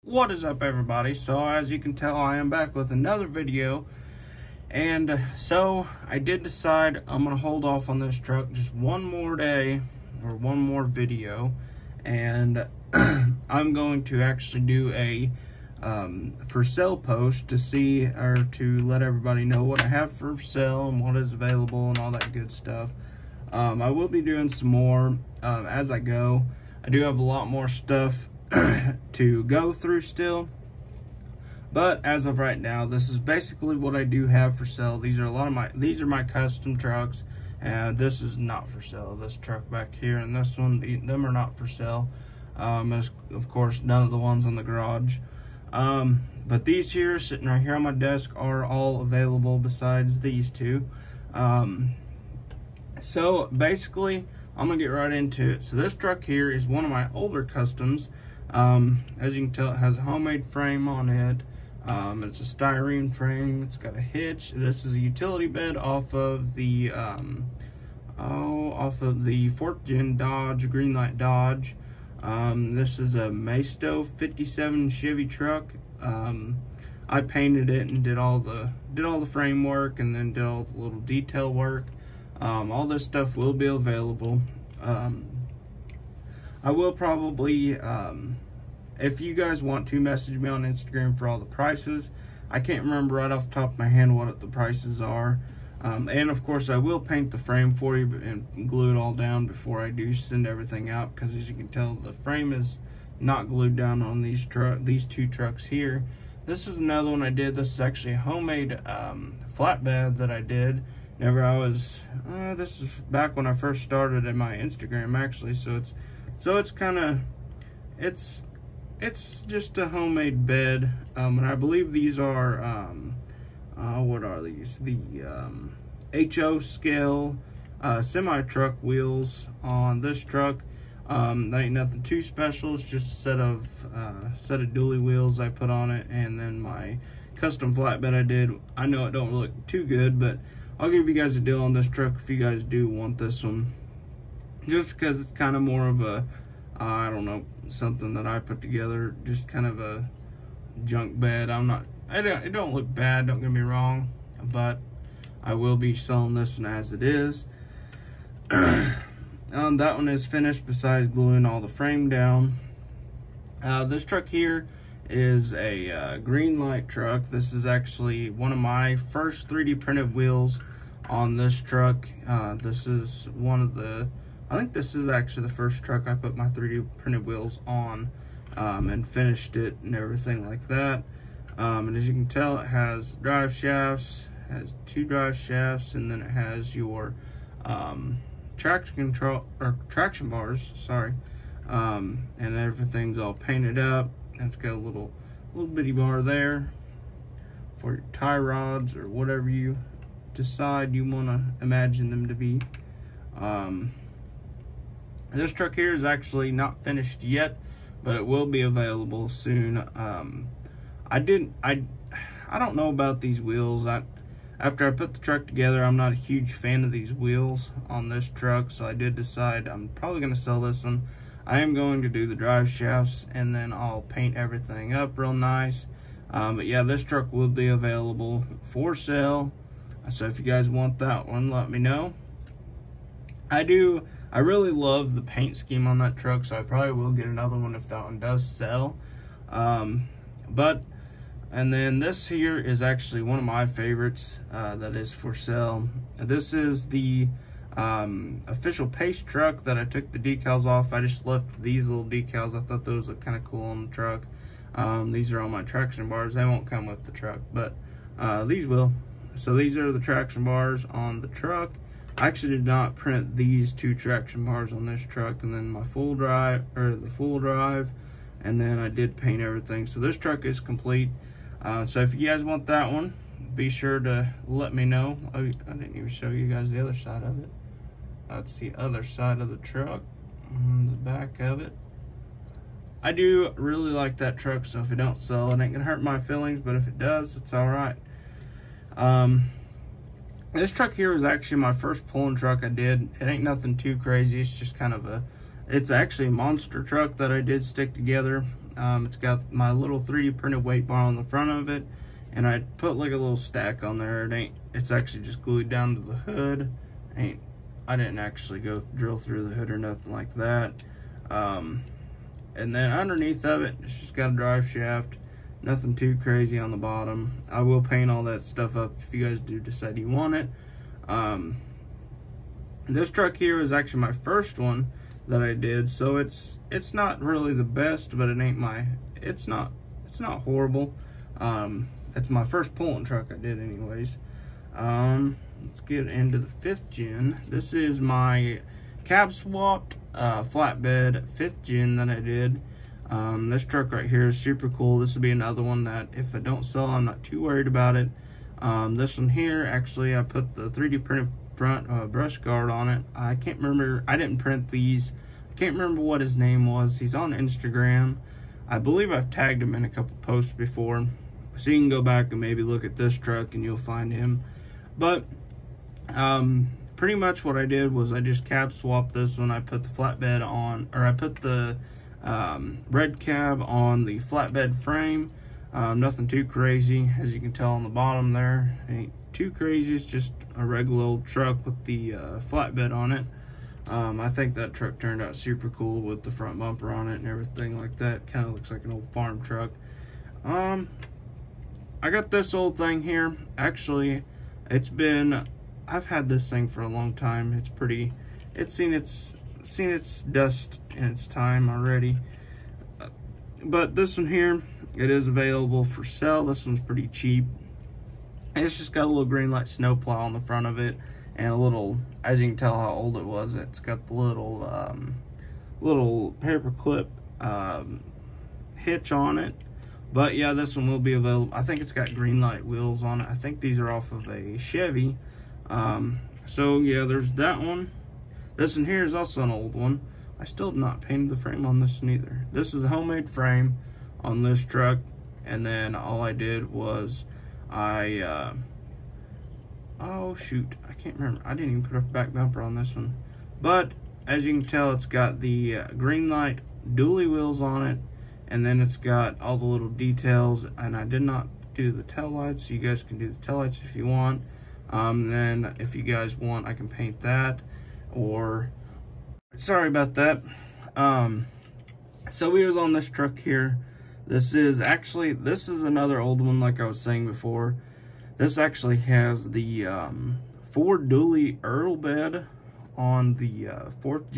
What is up, everybody? So as you can tell, I am back with another video, and so I did decide I'm gonna hold off on this truck just one more day or one more video, and I'm going to actually do a for sale post to see, or to let everybody know what I have for sale and what is available and all that good stuff. I will be doing some more as I go. I do have a lot more stuff to go through still, but as of right now, this is basically what I do have for sale. These are my custom trucks, and this is not for sale. This truck back here and this one, them are not for sale. As of course none of the ones in the garage, but these here sitting right here on my desk are all available besides these two. So basically I'm gonna get right into it. So this truck here is one of my older customs. As you can tell, it has a homemade frame on it. It's a styrene frame. It's got a hitch. This is a utility bed off of the 4th gen Dodge, Greenlight Dodge. This is a Maisto 57 Chevy truck. I painted it and did all the framework, and then did all the little detail work. All this stuff will be available. I will probably, if you guys want to, message me on Instagram for all the prices. I can't remember right off the top of my head what the prices are. And of course I will paint the frame for you and glue it all down before I do send everything out, because as you can tell, the frame is not glued down on these two trucks here. This is another one I did. This is actually a homemade flatbed that I did. This is back when I first started in my Instagram, actually. So it's kind of, it's just a homemade bed, and I believe these are what are these? The HO scale semi truck wheels on this truck. They ain't nothing too special. It's just a set of dually wheels I put on it, and then my custom flatbed I did. I know it don't look too good, but I'll give you guys a deal on this truck if you guys do want this one, just because it's kind of more of a, I don't know, something that I put together, just kind of a junk bed. It don't look bad, don't get me wrong, but I will be selling this one as it is. That one is finished besides gluing all the frame down. This truck here is a Greenlight truck. This is actually one of my first 3D printed wheels on this truck. This is one of the, I think this is actually the first truck I put my 3D printed wheels on, and finished it and everything like that. And as you can tell, it has drive shafts, has 2 drive shafts, and then it has your traction bars, sorry. And everything's all painted up. It's got a little bitty bar there for your tie rods or whatever you decide you want to imagine them to be. This truck here is actually not finished yet, but it will be available soon. I don't know about these wheels. After I put the truck together, I'm not a huge fan of these wheels on this truck, so I did decide I'm probably going to sell this one. I am going to do the drive shafts, and then I'll paint everything up real nice. But yeah, this truck will be available for sale. So if you guys want that one, let me know. I really love the paint scheme on that truck, so I probably will get another one if that one does sell. And then this here is actually one of my favorites that is for sale. This is the official Pace truck that I took the decals off. I just left these little decals. I thought those looked kind of cool on the truck. These are on my traction bars. They won't come with the truck, but these will. So these are the traction bars on the truck. I actually did not print these 2 traction bars on this truck, and then my the full drive, and then I did paint everything. So this truck is complete. So if you guys want that one, be sure to let me know. Oh, I didn't even show you guys the other side of it. That's the other side of the truck, the back of it. I do really like that truck, so if it don't sell, it ain't gonna hurt my feelings, but if it does, it's all right. This truck here is actually my first pulling truck I did. It ain't nothing too crazy. It's just kind of it's actually a monster truck that I did stick together. It's got my little 3D printed weight bar on the front of it, and I put like a little stack on there. It's actually just glued down to the hood. I didn't actually go drill through the hood or nothing like that. And then underneath of it, it's just got a drive shaft. Nothing too crazy on the bottom. I will paint all that stuff up if you guys do decide you want it. This truck here is actually my first one that I did, so it's not really the best, but it's not horrible. It's my first pulling truck I did anyways. Let's get into the 5th gen. This is my cab swapped flatbed 5th gen that I did. This truck right here is super cool. This will be another one that if I don't sell, I'm not too worried about it. This one here, actually, I put the 3D printed front brush guard on it. I can't remember, I didn't print these. I can't remember what his name was. He's on Instagram. I believe I've tagged him in a couple posts before, so you can go back and maybe look at this truck and you'll find him. But pretty much what I did was I just cab swapped this one. I put the flatbed on, or I put the red cab on the flatbed frame. Nothing too crazy, as you can tell on the bottom there. Ain't too crazy. It's just a regular old truck with the flatbed on it. I think that truck turned out super cool with the front bumper on it and everything like that. Kind of looks like an old farm truck. I got this old thing here. Actually, I've had this thing for a long time. It's seen its dust in its time already. But this one here, it is available for sale. This one's pretty cheap. And it's just got a little Greenlight snowplow on the front of it, and a little, as you can tell how old it was, it's got the little paper clip hitch on it. But yeah, this one will be available. I think it's got Greenlight wheels on it. I think these are off of a Chevy. So yeah, there's that one. This one here is also an old one. I still have not painted the frame on this one either. This is a homemade frame on this truck, and then all I did was oh shoot, I can't remember. I didn't even put a back bumper on this one. But as you can tell, it's got the Greenlight dually wheels on it, and then it's got all the little details, and I did not do the tail lights, so you guys can do the tail lights if you want. Then if you guys want, I can paint that, or sorry about that. So we was on this truck here. This is another old one, like I was saying before. This actually has the Ford dually Earl bed on the 4th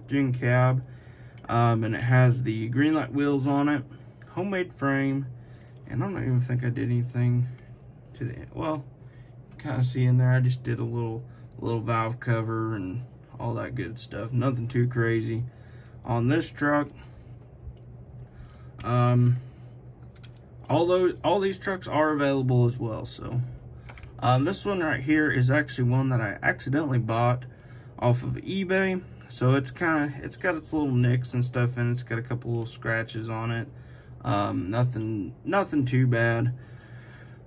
gen cab, and it has the Greenlight wheels on it, homemade frame, and I don't even think I did anything to the, well, kind of see in there, I just did a little valve cover and all that good stuff. Nothing too crazy on this truck. Although all these trucks are available as well. So this one right here is actually one that I accidentally bought off of eBay. So it's got its little nicks and stuff in it. It's got a couple little scratches on it. Nothing too bad.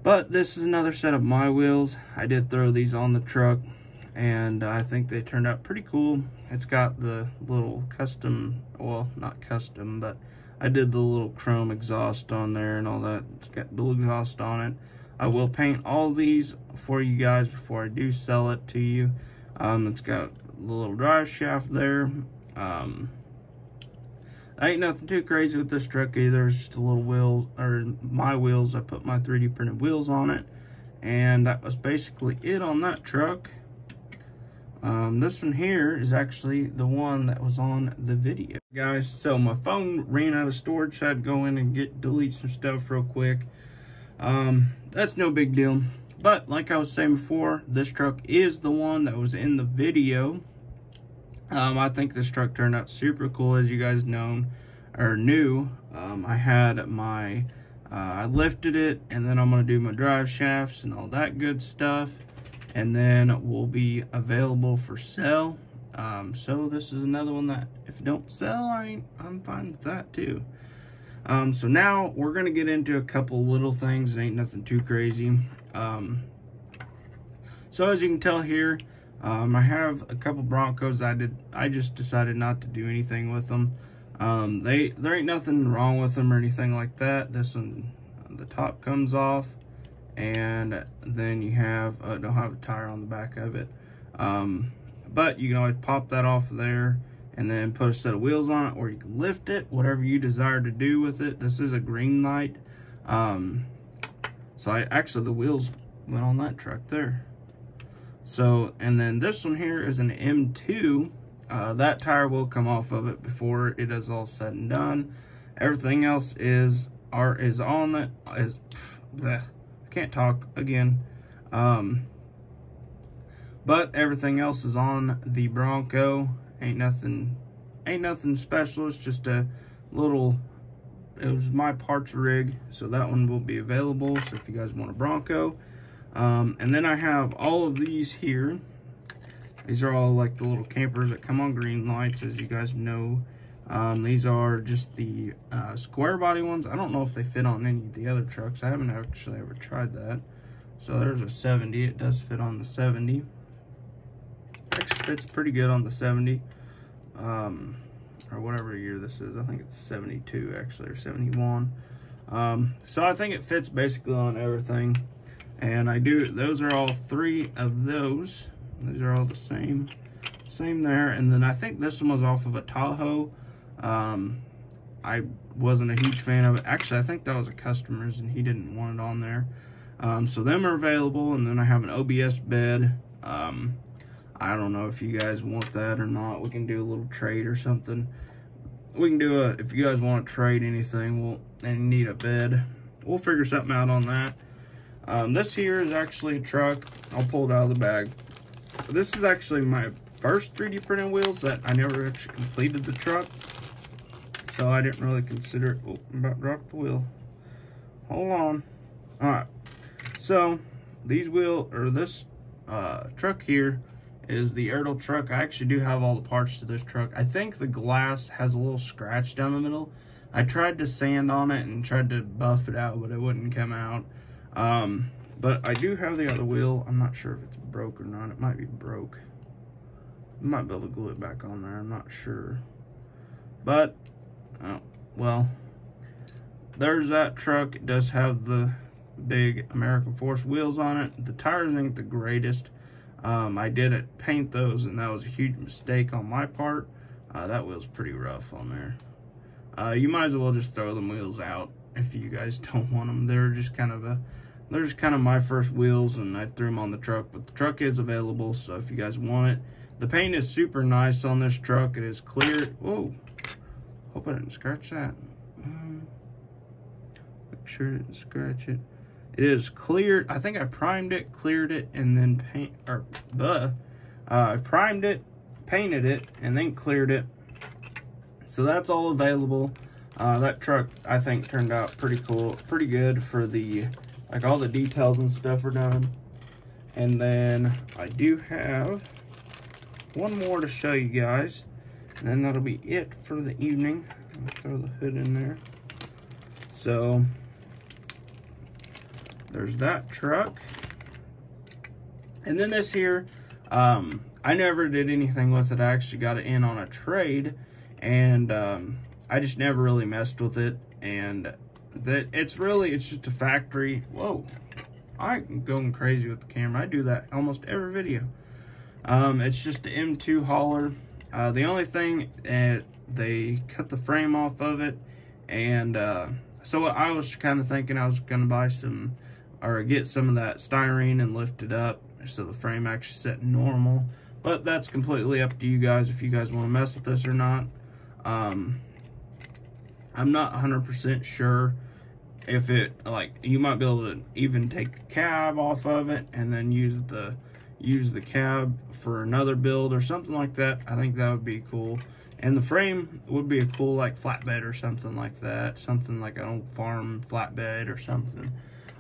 But this is another set of my wheels. I did throw these on the truck, and I think they turned out pretty cool. It's got the little custom, well, not custom, but I did the little chrome exhaust on there and all that. It's got dual exhaust on it. I will paint all these for you guys before I do sell it to you. It's got the little drive shaft there. Ain't nothing too crazy with this truck either. It's just a little wheel, or my wheels. I put my 3D printed wheels on it, and that was basically it on that truck. This one here is actually the one that was on the video, guys. So my phone ran out of storage, so I had to go in and delete some stuff real quick. That's no big deal. But like I was saying before, this truck is the one that was in the video. I think this truck turned out super cool, as you guys knew. I had my, I lifted it, and then I'm going to do my drive shafts and all that good stuff, and then will be available for sale. So this is another one that if you don't sell, I'm fine with that too. So now we're going to get into a couple little things. It ain't nothing too crazy. So as you can tell here, I have a couple Broncos. I just decided not to do anything with them. There ain't nothing wrong with them or anything like that. This one, the top comes off, and then you have don't have a tire on the back of it, but you can always pop that off of there and then put a set of wheels on it, or you can lift it, whatever you desire to do with it. This is a Greenlight, so actually the wheels went on that truck there. So, and then this one here is an M2. That tire will come off of it before it is all said and done. Everything else is on it. I can't talk again. But everything else is on the Bronco. Ain't nothing special. It's just a little. It was my parts rig, so that one will be available. So if you guys want a Bronco, and then I have all of these here. These are all like the little campers that come on Greenlights, as you guys know. These are just the square body ones. I don't know if they fit on any of the other trucks. I haven't actually ever tried that. So there's a 70. It does fit on the 70. Actually fits pretty good on the 70. Or whatever year this is. I think it's 72 actually, or 71. So I think it fits basically on everything. And those are all three of those. These are all the same there. And then I think this one was off of a Tahoe. I wasn't a huge fan of it. Actually, I think that was a customer's and he didn't want it on there. So them are available. And then I have an OBS bed. I don't know if you guys want that or not. We can do a little trade or something. We can do if you guys want to trade anything, and need a bed, we'll figure something out on that. This here is actually a truck. I'll pull it out of the bag. This is actually my first 3D printed wheels that I never actually completed the truck. So I didn't really consider it. Oh, I'm about to drop the wheel. Hold on. Alright. So this truck here is the Ertl truck. I actually do have all the parts to this truck. I think the glass has a little scratch down the middle. I tried to sand on it and tried to buff it out, but it wouldn't come out. But I do have the other wheel. I'm not sure if it's broke or not. It might be broke. I might be able to glue it back on there. I'm not sure. But, well, there's that truck. It does have the big American Force wheels on it. The tires ain't the greatest. I did paint those, and that was a huge mistake on my part. That wheel's pretty rough on there. You might as well just throw them wheels out if you guys don't want them. They're just kind of my first wheels, and I threw them on the truck. But the truck is available, so if you guys want it. The paint is super nice on this truck. It is clear. Whoa! Hope I didn't scratch that. Make sure I didn't scratch it. It is cleared. I think I primed it, cleared it, and then I primed it, painted it, and then cleared it. So that's all available. That truck, I think, turned out pretty cool, pretty good for like all the details and stuff are done. And then I do have one more to show you guys, and then that'll be it for the evening. I'll throw the hood in there. So there's that truck. And then this here, I never did anything with it. I actually got it in on a trade, and I just never really messed with it. And it's just a factory. Whoa, I'm going crazy with the camera. I do that almost every video. It's just an M2 hauler. The only thing, they cut the frame off of it, and so I was kind of thinking I was gonna buy some, or get some of that styrene and lift it up so the frame actually set normal. But that's completely up to you guys if you guys want to mess with this or not. I'm not 100% sure if it, like, you might be able to even take a cab off of it and then use the cab for another build or something like that. I think that would be cool. And the frame would be a cool, like, flatbed or something like that. Something like an old farm flatbed or something.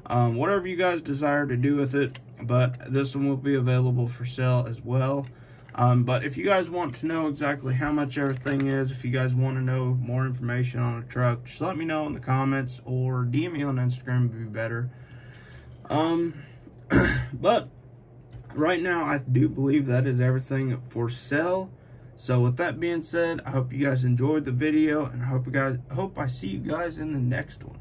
Whatever you guys desire to do with it. But this one will be available for sale as well. But if you guys want to know exactly how much everything is, if you guys want to know more information on a truck, just let me know in the comments or DM me on Instagram would be better. But right now, I do believe that is everything for sale. So with that being said, I hope you guys enjoyed the video, and I hope I see you guys in the next one.